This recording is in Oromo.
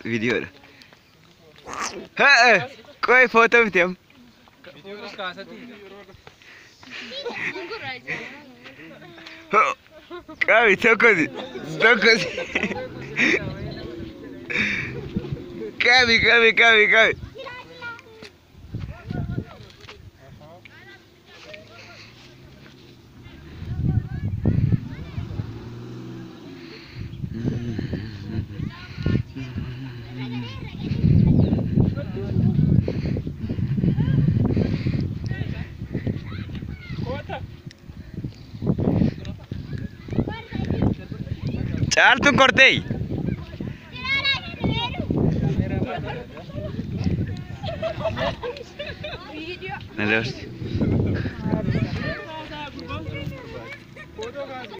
वीडियो हाँ कोई फोटो भी थे हम कभी तो कभी कभी चाल तू करते ही हेलो